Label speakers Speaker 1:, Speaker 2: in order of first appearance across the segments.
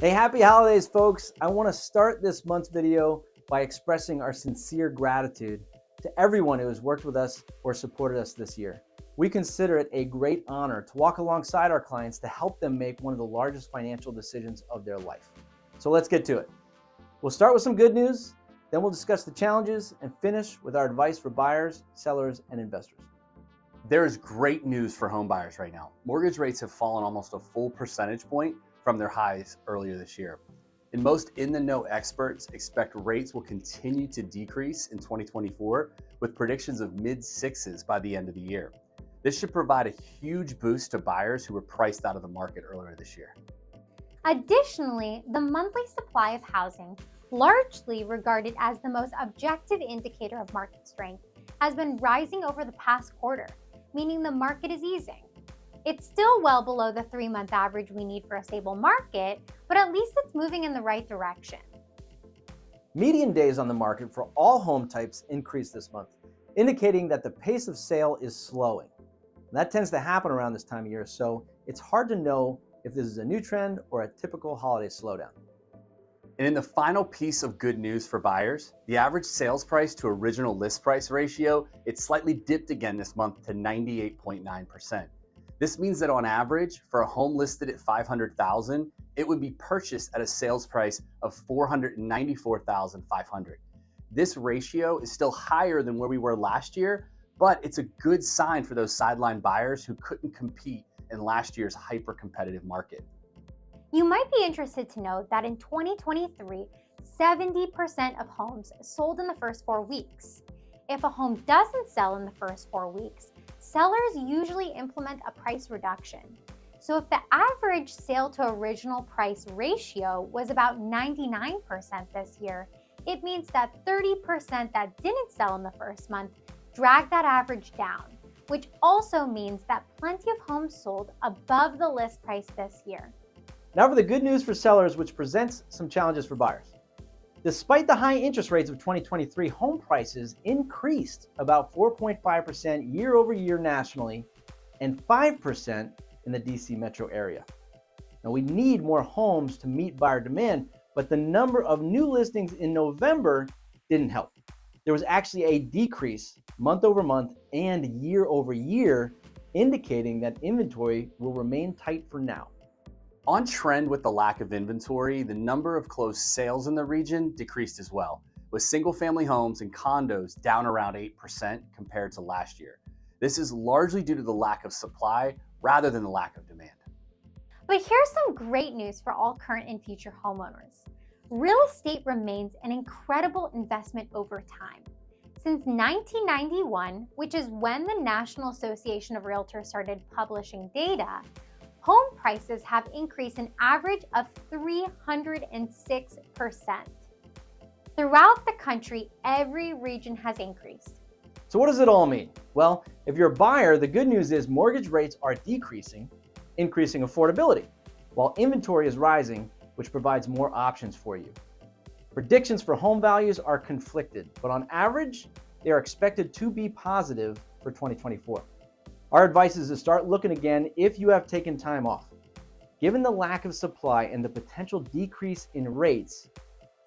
Speaker 1: Hey, happy holidays, folks. I want to start this month's video by expressing our sincere gratitude to everyone who has worked with us or supported us this year. We consider it a great honor to walk alongside our clients to help them make one of the largest financial decisions of their life. So let's get to it. We'll start with some good news, then we'll discuss the challenges and finish with our advice for buyers, sellers, and investors.
Speaker 2: There is great news for home buyers right now. Mortgage rates have fallen almost a full percentage point from their highs earlier this year. And most in-the-know experts expect rates will continue to decrease in 2024 with predictions of mid-sixes by the end of the year. This should provide a huge boost to buyers who were priced out of the market earlier this year.
Speaker 3: Additionally, the monthly supply of housing, largely regarded as the most objective indicator of market strength, has been rising over the past quarter, meaning the market is easing. It's still well below the 3-month average we need for a stable market, but at least it's moving in the right direction.
Speaker 1: Median days on the market for all home types increased this month, indicating that the pace of sale is slowing. And that tends to happen around this time of year, so it's hard to know if this is a new trend or a typical holiday slowdown.
Speaker 2: And in the final piece of good news for buyers, the average sales price to original list price ratio, it slightly dipped again this month to 98.9%. This means that on average, for a home listed at $500,000, it would be purchased at a sales price of $494,500. This ratio is still higher than where we were last year, but it's a good sign for those sideline buyers who couldn't compete in last year's hyper-competitive market.
Speaker 3: You might be interested to know that in 2023, 70% of homes sold in the first 4 weeks. If a home doesn't sell in the first 4 weeks, sellers usually implement a price reduction. So if the average sale to original price ratio was about 99% this year, it means that 30% that didn't sell in the first month dragged that average down, which also means that plenty of homes sold above the list price this year.
Speaker 1: Now for the good news for sellers, which presents some challenges for buyers. Despite the high interest rates of 2023, home prices increased about 4.5% year over year nationally and 5% in the DC metro area. Now we need more homes to meet buyer demand, but the number of new listings in November didn't help. There was actually a decrease month over month and year over year, indicating that inventory will remain tight for now.
Speaker 2: On trend with the lack of inventory, the number of closed sales in the region decreased as well, with single-family homes and condos down around 8% compared to last year. This is largely due to the lack of supply rather than the lack of demand.
Speaker 3: But here's some great news for all current and future homeowners. Real estate remains an incredible investment over time. Since 1991, which is when the National Association of Realtors started publishing data, home prices have increased an average of 306%. Throughout the country, every region has increased.
Speaker 1: So what does it all mean? Well, if you're a buyer, the good news is mortgage rates are decreasing, increasing affordability, while inventory is rising, which provides more options for you. Predictions for home values are conflicted, but on average, they are expected to be positive for 2024. Our advice is to start looking again if you have taken time off. Given the lack of supply and the potential decrease in rates,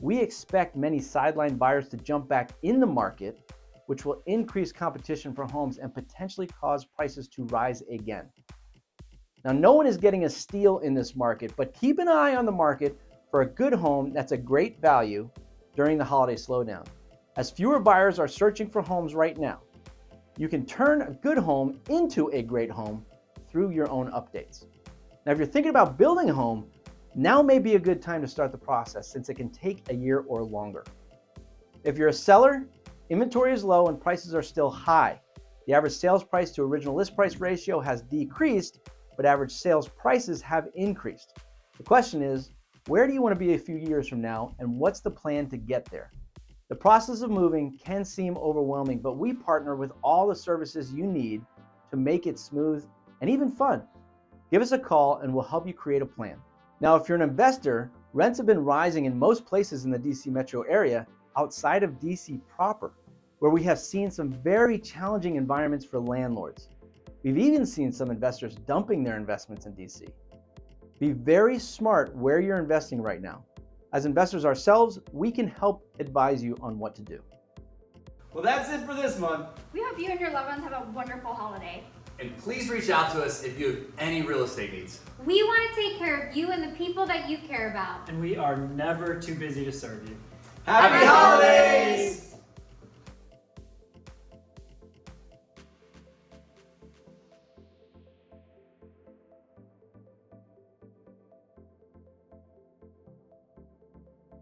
Speaker 1: we expect many sideline buyers to jump back in the market, which will increase competition for homes and potentially cause prices to rise again. Now, no one is getting a steal in this market, but keep an eye on the market for a good home that's a great value during the holiday slowdown. As fewer buyers are searching for homes right now, you can turn a good home into a great home through your own updates. Now, if you're thinking about building a home, now may be a good time to start the process since it can take a year or longer. If you're a seller, inventory is low and prices are still high. The average sales price to original list price ratio has decreased, but average sales prices have increased. The question is, where do you want to be a few years from now, and what's the plan to get there? The process of moving can seem overwhelming, but we partner with all the services you need to make it smooth and even fun. Give us a call and we'll help you create a plan. Now, if you're an investor, rents have been rising in most places in the DC metro area outside of DC proper, where we have seen some very challenging environments for landlords. We've even seen some investors dumping their investments in DC. Be very smart where you're investing right now. As investors ourselves, we can help advise you on what to do.
Speaker 4: Well, that's it for this month.
Speaker 5: We hope you and your loved ones have a wonderful holiday.
Speaker 6: And please reach out to us if you have any real estate needs.
Speaker 3: We want to take care of you and the people that you care about.
Speaker 7: And we are never too busy to serve you.
Speaker 4: Happy holidays!